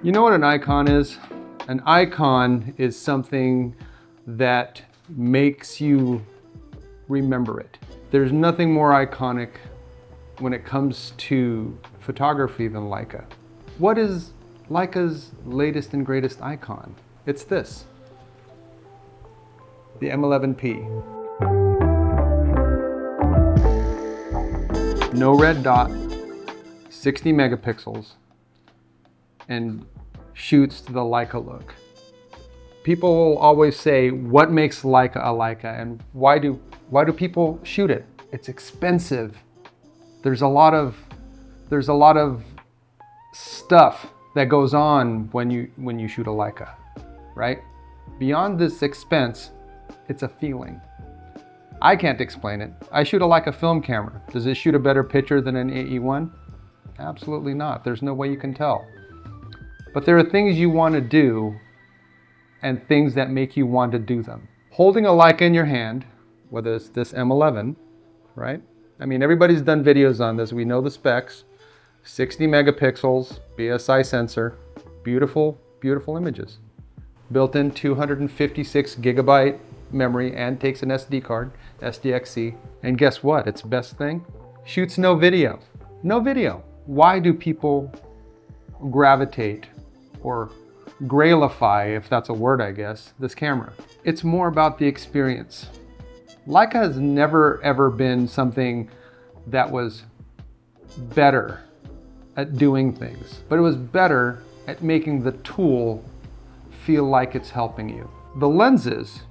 You know what an icon is? An icon is something that makes you remember it. There's nothing more iconic when it comes to photography than Leica. What is Leica's latest and greatest icon? It's this, the M11 P. No red dot, 60 megapixels, and shoots to the Leica look. People will always say, what makes Leica a Leica, and why do people shoot it? It's expensive. There's a lot of stuff that goes on when you shoot a Leica, right? Beyond this expense, it's a feeling. I can't explain it. I shoot a Leica film camera. Does it shoot a better picture than an AE1? Absolutely not. There's no way you can tell. But there are things you want to do and things that make you want to do them. Holding a Leica in your hand, whether it's this M11, right? I mean, everybody's done videos on this. We know the specs. 60 megapixels, BSI sensor, beautiful, beautiful images. Built-in 256 gigabyte memory and takes an SD card, SDXC. And guess what? Its best thing? Shoots no video. No video. Why do people gravitate or grailify, if that's a word, I guess, this camera? It's more about the experience. Leica has never ever been something that was better at doing things, but it was better at making the tool feel like it's helping you. The lenses,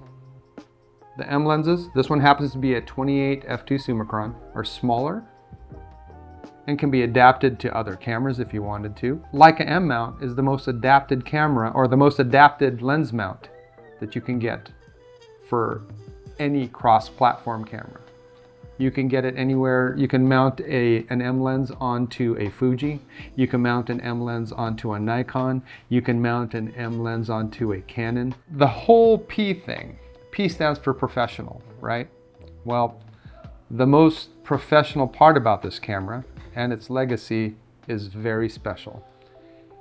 the M lenses, this one happens to be a 28 f2 Summicron, are smaller and can be adapted to other cameras if you wanted to. Leica M mount is the most adapted camera, or the most adapted lens mount that you can get for any cross-platform camera. You can get it anywhere. You can mount an M lens onto a Fuji. You can mount an M lens onto a Nikon. You can mount an M lens onto a Canon. The whole P thing, P stands for professional, right? Well, the most professional part about this camera and its legacy is very special.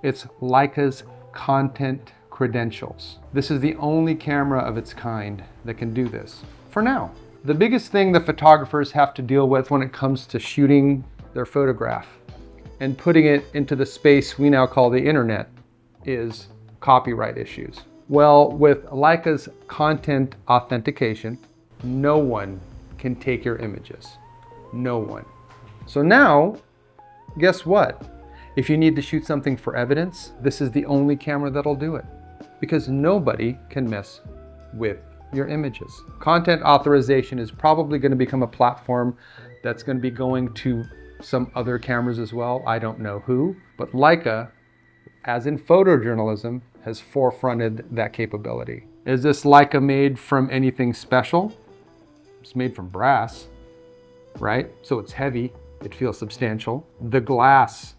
It's Leica's content credentials. This is the only camera of its kind that can do this, for now. The biggest thing the photographers have to deal with when it comes to shooting their photograph and putting it into the space we now call the internet is copyright issues. Well, with Leica's content authentication, no one can take your images. No one. So now, guess what? If you need to shoot something for evidence, this is the only camera that'll do it, because nobody can mess with your images. Content authorization is probably going to become a platform that's going to be going to some other cameras as well. I don't know who, but Leica, as in photojournalism, has forefronted that capability. Is this Leica made from anything special? It's made from brass, right? So it's heavy, it feels substantial. The glass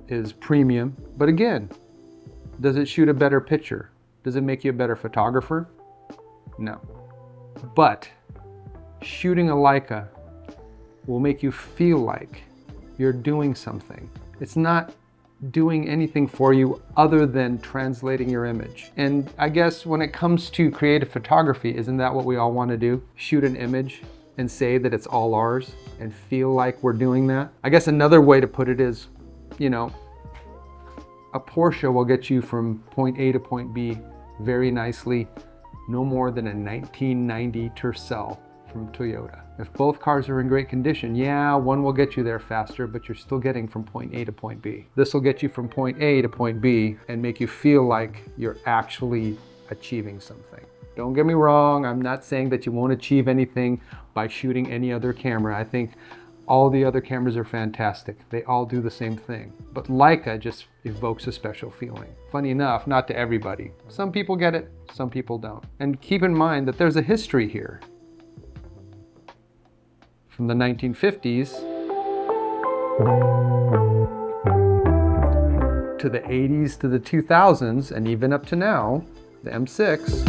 is premium, but again, does it shoot a better picture? Does it make you a better photographer? No. But shooting a Leica will make you feel like you're doing something. It's not doing anything for you other than translating your image. And I guess when it comes to creative photography, isn't that what we all want to do? Shoot an image and say that it's all ours and feel like we're doing that? I guess another way to put it is, you know, a Porsche will get you from point A to point B very nicely, no more than a 1990 Tercel from Toyota. If both cars are in great condition, yeah, one will get you there faster, but you're still getting from point A to point B. This will get you from point A to point B and make you feel like you're actually achieving something. Don't get me wrong, I'm not saying that you won't achieve anything by shooting any other camera. I think all the other cameras are fantastic. They all do the same thing. But Leica just evokes a special feeling. Funny enough, not to everybody. Some people get it, some people don't. And keep in mind that there's a history here. From the 1950s to the 80s to the 2000s, and even up to now, the M6,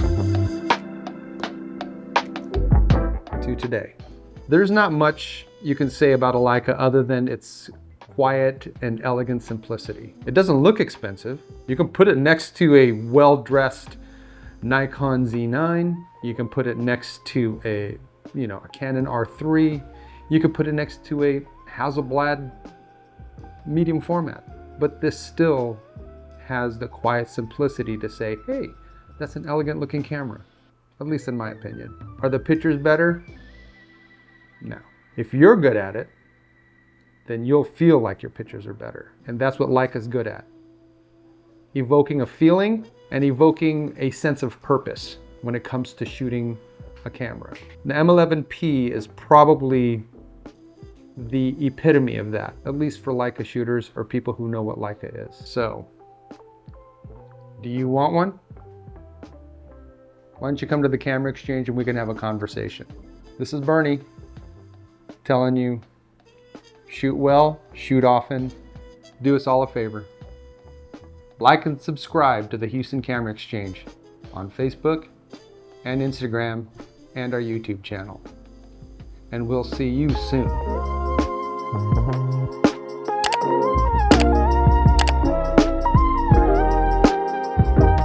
to today. There's not much you can say about a Leica other than it's quiet and elegant simplicity. It doesn't look expensive. You can put it next to a well-dressed Nikon Z9. You can put it next to a Canon R3. You could put it next to a Hasselblad medium format. But this still has the quiet simplicity to say, hey, that's an elegant looking camera, at least in my opinion. Are the pictures better? No. If you're good at it, then you'll feel like your pictures are better. And that's what Leica's good at. Evoking a feeling and evoking a sense of purpose when it comes to shooting a camera. The M11 P is probably the epitome of that, at least for Leica shooters or people who know what Leica is. So, do you want one? Why don't you come to the camera exchange and we can have a conversation. This is Bernie telling you, shoot well, shoot often, do us all a favor. Like and subscribe to the Houston Camera Exchange on Facebook and Instagram and our YouTube channel. And we'll see you soon.